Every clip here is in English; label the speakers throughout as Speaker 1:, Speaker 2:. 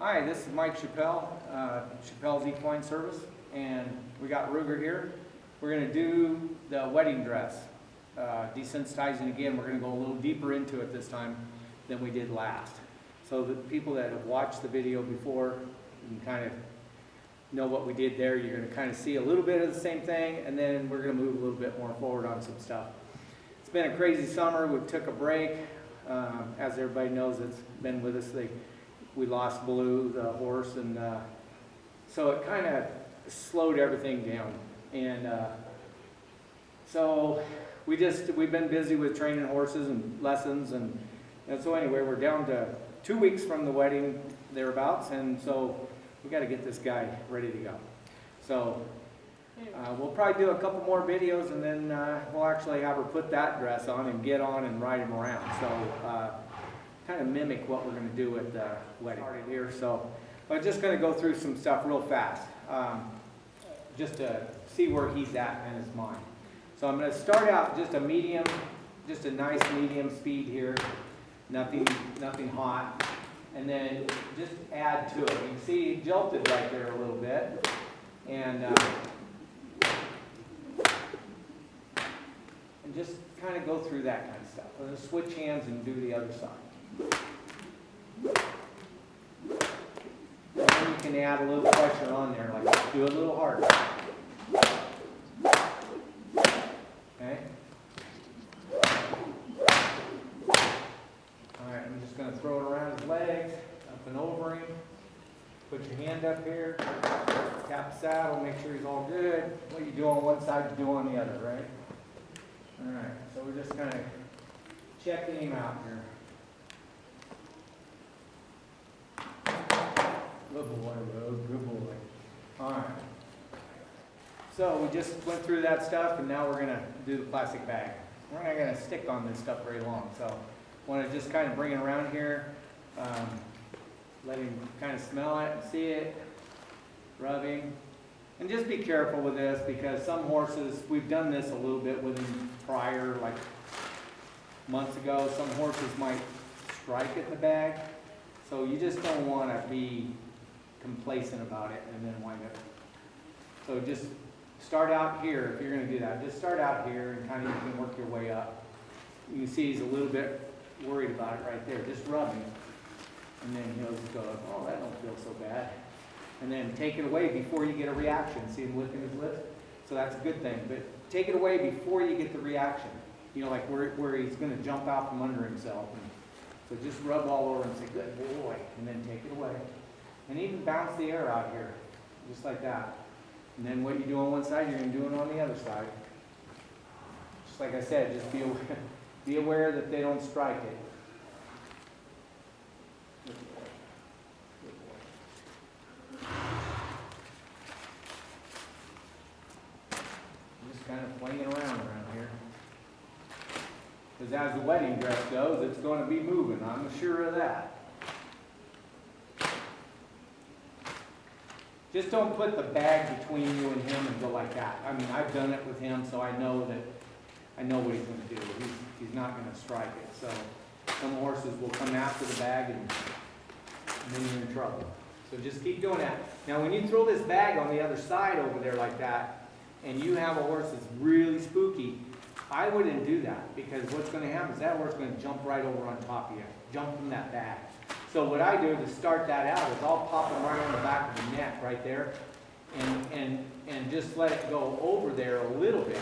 Speaker 1: Hi, this is Mike Chappelle, Chappelle's Equine Service, and we got Ruger here. We're going to do the wedding dress, desensitizing again. We're going to go a little deeper into it this time than we did last. So the people that have watched the video before, you can kind of know what we did there. You're going to kind of see a little bit of the same thing, and then we're going to move a little bit more forward on some stuff. It's been a crazy summer. We took a break. As everybody knows that's been with us, we lost Blue, the horse, and so it kind of slowed everything down. And so we've been busy with training horses and lessons, and so anyway, we're down to 2 weeks from the wedding, thereabouts, and so we got to get this guy ready to go. So we'll probably do a couple more videos, and then we'll actually have her put that dress on and get on and ride him around. So kind of mimic what we're going to do at the wedding here. So I'm just going to go through some stuff real fast, just to see where he's at in his mind. So I'm going to start out just a medium, just a nice medium speed here, nothing hot, and then just add to it. You can see he jolted right there a little bit, and just kind of go through that kind of stuff. I'm going to switch hands and do the other side. And then you can add a little pressure on there, like do it a little harder. Okay? Alright, I'm just going to throw it around his legs, up and over him. Put your hand up here, tap the saddle, make sure he's all good. What you do on one side, you do on the other, right? Alright, so we're just kind of checking him out here. Good boy, Rogue, good boy. Alright. So we just went through that stuff, and now we're going to do the plastic bag. We're not going to stick on this stuff very long, so I want to just kind of bring it around here, let him kind of smell it and see it, rubbing. And just be careful with this, because some horses, we've done this a little bit with them prior, like months ago. Some horses might strike at the bag, so you just don't want to be complacent about it and then wind up. So just start out here if you're going to do that. Just start out here and kind of you can work your way up. You can see he's a little bit worried about it right there. Just rub him, and then he'll just go, oh, that don't feel so bad. And then take it away before you get a reaction. See him licking his lips? So that's a good thing. But take it away before you get the reaction. You know, like where he's going to jump out from under himself. And so just rub all over and say, good boy, and then take it away. And even bounce the air out here, just like that. And then what you do on one side, you're going to do it on the other side. Just like I said, just be aware that they don't strike it. Good boy. Good boy. Just kind of flinging around here. Because as the wedding dress goes, it's going to be moving. I'm sure of that. Just don't put the bag between you and him and go like that. I mean, I've done it with him, so I know what he's going to do. He's not going to strike it. So some horses will come after the bag, and then you're in trouble. So just keep doing that. Now, when you throw this bag on the other side over there like that, and you have a horse that's really spooky, I wouldn't do that, because what's going to happen is that horse is going to jump right over on top of you, jump from that bag. So what I do to start that out is I'll pop them right on the back of the neck right there, and just let it go over there a little bit.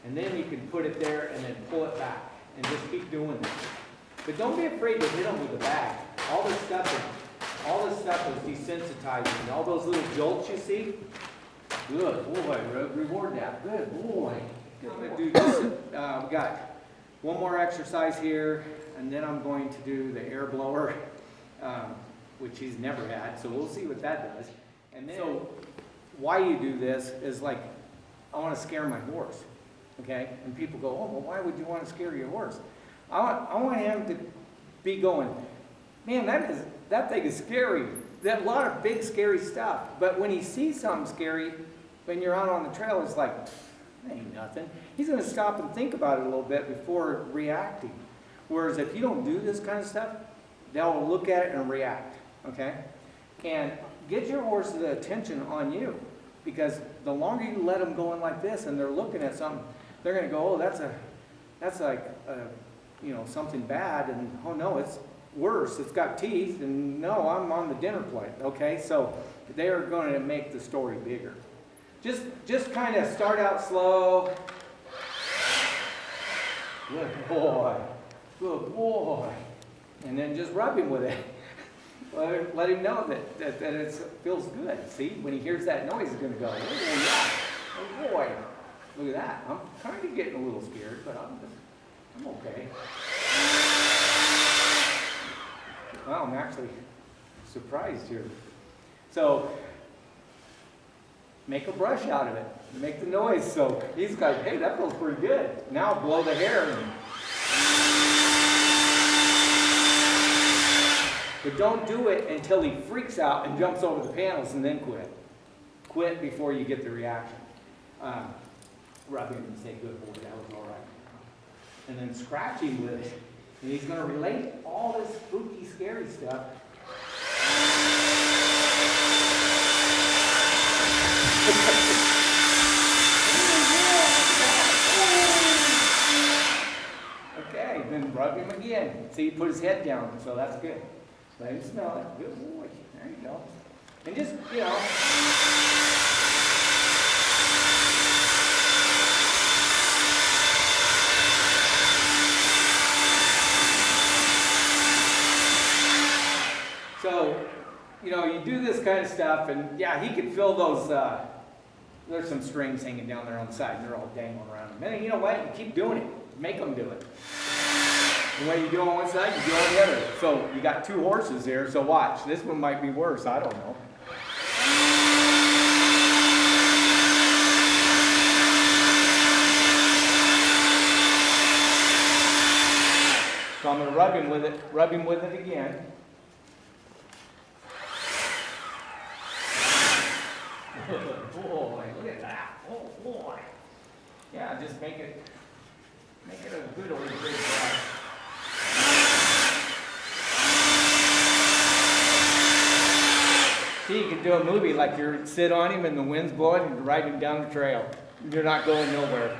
Speaker 1: And then you can put it there and then pull it back, and just keep doing that. But don't be afraid to hit them with the bag. All this stuff is desensitizing. All those little jolts you see, good boy, reward that. Good boy. I'm going to do this. We got one more exercise here, and then I'm going to do the air blower, which he's never had. So we'll see what that does. And then, so why you do this is like, I want to scare my horse, okay? And people go, oh, well, why would you want to scare your horse? I want him to be going, man, that thing is scary. There's a lot of big, scary stuff. But when he sees something scary, when you're out on the trail, it's like, ain't nothing. He's going to stop and think about it a little bit before reacting. Whereas if you don't do this kind of stuff, they'll look at it and react, okay? And get your horse's attention on you, because the longer you let them go in like this and they're looking at something, they're going to go, oh, that's like something bad, and oh no, it's worse, it's got teeth, and no, I'm on the dinner plate. Okay, so they are going to make the story bigger. Just kind of start out slow. Good boy, good boy, and then just rub him with it. Let him know that it feels good. See, when he hears that noise, he's going to go, oh yeah, oh boy, look at that. I'm kind of getting a little scared, but I'm okay. Well, I'm actually surprised here. So, make a brush out of it. Make the noise. So he's like, hey, that feels pretty good. Now blow the hair. But don't do it until he freaks out and jumps over the panels, and then quit. Quit before you get the reaction. Rub him and say, good boy, that was all right. And then scratch him with it. And he's going to relate all this spooky, scary stuff. Okay, then rub him again. See, he put his head down, so that's good. Let him smell it. Good boy. There you go. And just, So, you do this kind of stuff, and yeah, he can feel those, there's some strings hanging down there on the side, and they're all dangling around him. And you know what? You keep doing it. Make them do it. The way you do on one side, you do on the other. So, you got two horses here, so watch. This one might be worse. I don't know. So, I'm going to rub him with it again. Good boy, look at that. Oh boy. Yeah, just make it a good old big brush. See, you can do a movie like you sit on him and the wind's blowing and you ride him down the trail. You're not going nowhere.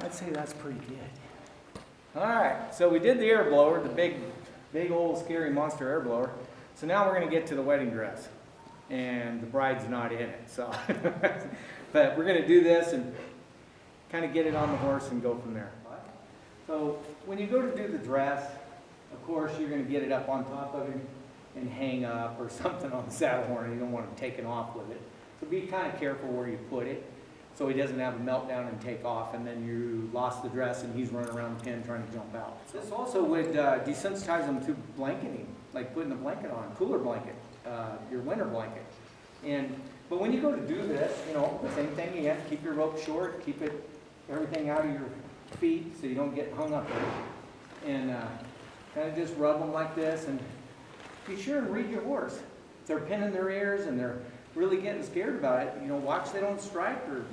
Speaker 1: I'd say that's pretty good. All right, so we did the air blower, the big old scary monster air blower. So now we're going to get to the wedding dress, and the bride's not in it. So, but we're going to do this and kind of get it on the horse and go from there. So when you go to do the dress, of course you're going to get it up on top of him and hang up or something on the saddle horn. You don't want him taking off with it. So be kind of careful where you put it, so he doesn't have a meltdown and take off, and then you lost the dress and he's running around the pen trying to jump out. This also would desensitize him to blanketing, like putting a blanket on, cooler blanket, your winter blanket. But when you go to do this, the same thing, you have to keep your rope short, keep everything out of your feet so you don't get hung up in it. And kind of just rub them like this, and be sure and read your horse. If they're pinning their ears and they're really getting scared about it, watch they don't strike, or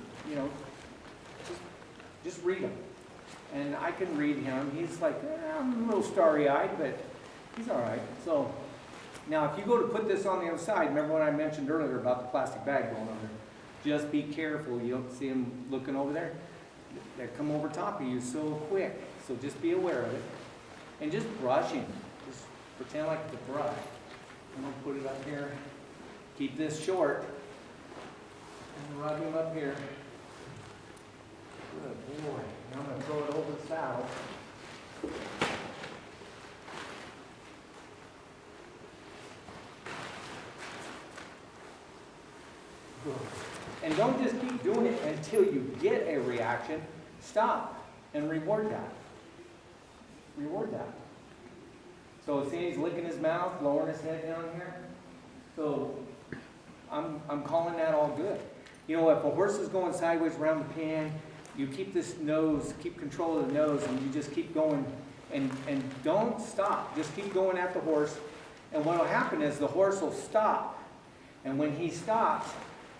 Speaker 1: just read him. And I can read him. He's like, I'm a little starry-eyed, but he's all right. So now if you go to put this on the other side, remember what I mentioned earlier about the plastic bag going over there? Just be careful. You don't see him looking over there? They come over top of you so quick. So just be aware of it. And just brush him. Just pretend like it's a brush. I'm going to put it up here. Keep this short. And rub him up here. Good boy. Now I'm going to throw it over the saddle. Good. And don't just keep doing it until you get a reaction. Stop and reward that. Reward that. So see, he's licking his mouth, lowering his head down here. So I'm calling that all good. If a horse is going sideways around the pen, you keep this nose, keep control of the nose, and you just keep going, and don't stop. Just keep going at the horse, and what will happen is the horse will stop, and when he stops,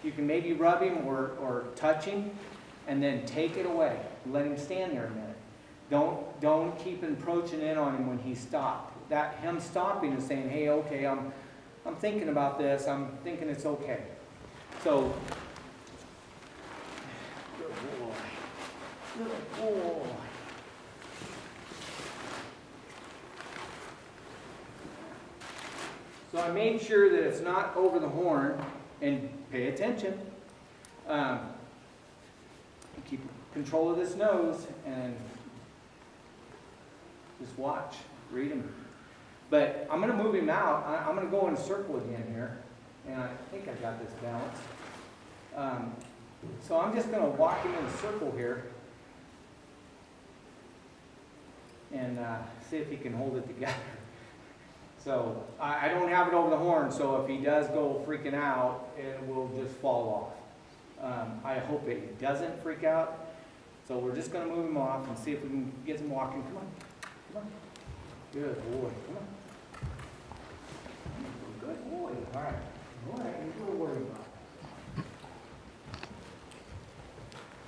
Speaker 1: you can maybe rub him or touch him, and then take it away. Let him stand there a minute. Don't keep encroaching in on him when he stopped. That him stopping is saying, hey, okay, I'm thinking about this. I'm thinking it's okay. So, good boy. Good boy. So I made sure that it's not over the horn, and pay attention. Keep control of this nose and just watch, read him. But I'm going to move him out. I'm going to go in a circle again here, and I think I got this balanced. So I'm just going to walk him in a circle here and see if he can hold it together. So I don't have it over the horn, so if he does go freaking out, it will just fall off. I hope it doesn't freak out. So we're just going to move him off and see if we can get him walking. Come on. Come on. Good boy. Come on. Good boy. All right. All right. What are you worried about?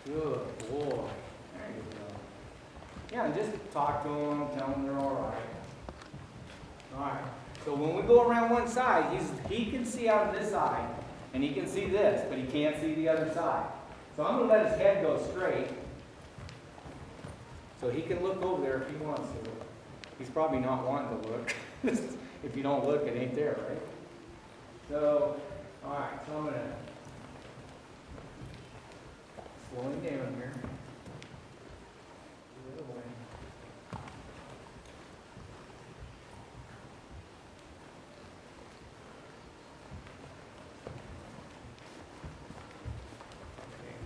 Speaker 1: Good boy. There you go. Yeah, and just talk to them, tell them they're all right. All right. So when we go around one side, he can see out of this eye, and he can see this, but he can't see the other side. So I'm going to let his head go straight, so he can look over there if he wants to. He's probably not wanting to look. If you don't look, it ain't there, right? So, all right. So I'm going to slow him down here. Good boy.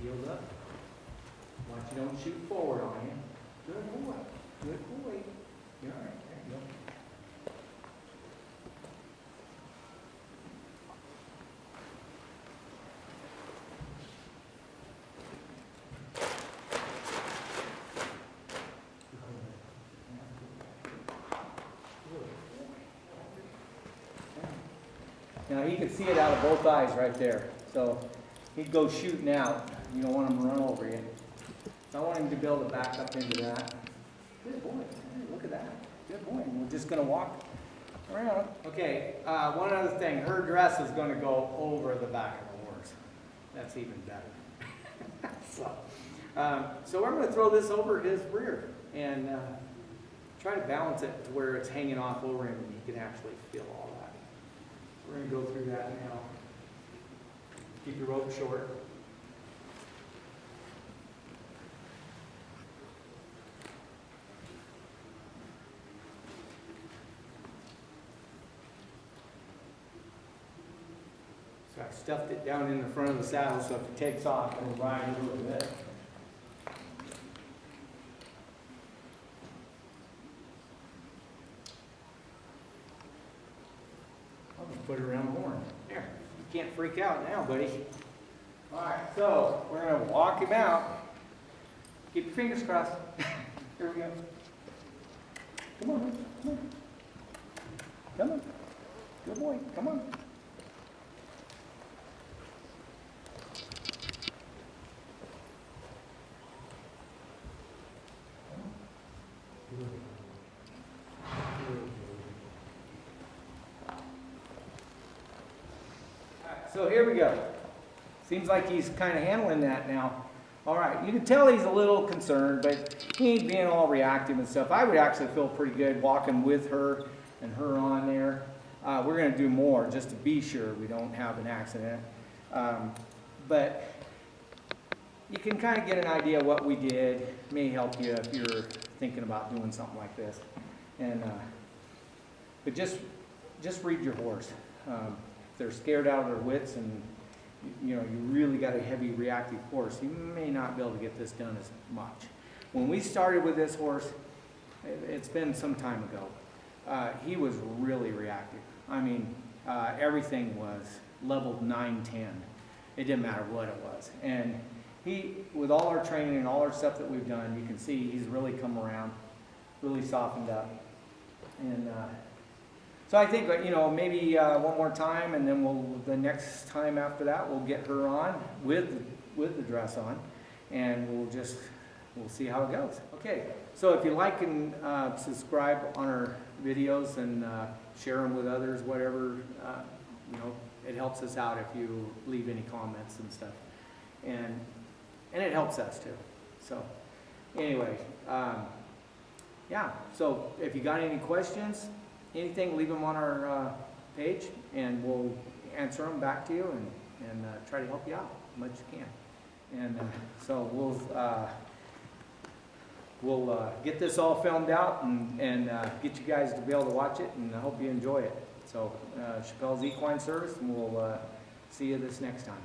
Speaker 1: Heels up. Watch you don't shoot forward on him. Good boy. Good boy. You're all right. There you go. Now he can see it out of both eyes right there. So he'd go shooting out. You don't want him to run over you. So I want him to be able to back up into that. Good boy. Hey, look at that. Good boy. And we're just going to walk around. Okay, one other thing. Her dress is going to go over the back of the horse. That's even better. So we're going to throw this over his rear and try to balance it to where it's hanging off over him and he can actually feel all that. We're going to go through that now. Keep your rope short. So I stuffed it down in the front of the saddle so if it takes off, it'll ride a little bit. I'm going to put it around the horn. There. You can't freak out now, buddy. All right, so we're going to walk him out. Keep your fingers crossed. Here we go. Come on. Come on. Come on. Good boy. Come on. So here we go. Seems like he's kind of handling that now. All right, you can tell he's a little concerned, but he ain't being all reactive and stuff. I would actually feel pretty good walking with her and her on there. We're going to do more just to be sure we don't have an accident. But you can kind of get an idea of what we did. It may help you if you're thinking about doing something like this. And but just read your horse. If they're scared out of their wits and you really got a heavy reactive horse, you may not be able to get this done as much. When we started with this horse, it's been some time ago, he was really reactive. I mean, everything was leveled 9, 10. It didn't matter what it was. And with all our training and all our stuff that we've done, you can see he's really come around, really softened up. And so I think, maybe one more time, and then the next time after that, we'll get her on with the dress on, and we'll see how it goes. Okay, so if you like and subscribe on our videos and share them with others, whatever, it helps us out if you leave any comments and stuff. And it helps us too. So anyway, yeah, so if you got any questions, anything, leave them on our page, and we'll answer them back to you and try to help you out as much as you can. And so we'll get this all filmed out and get you guys to be able to watch it, and I hope you enjoy it. So Chappelle's Equine Service, and we'll see you this next time.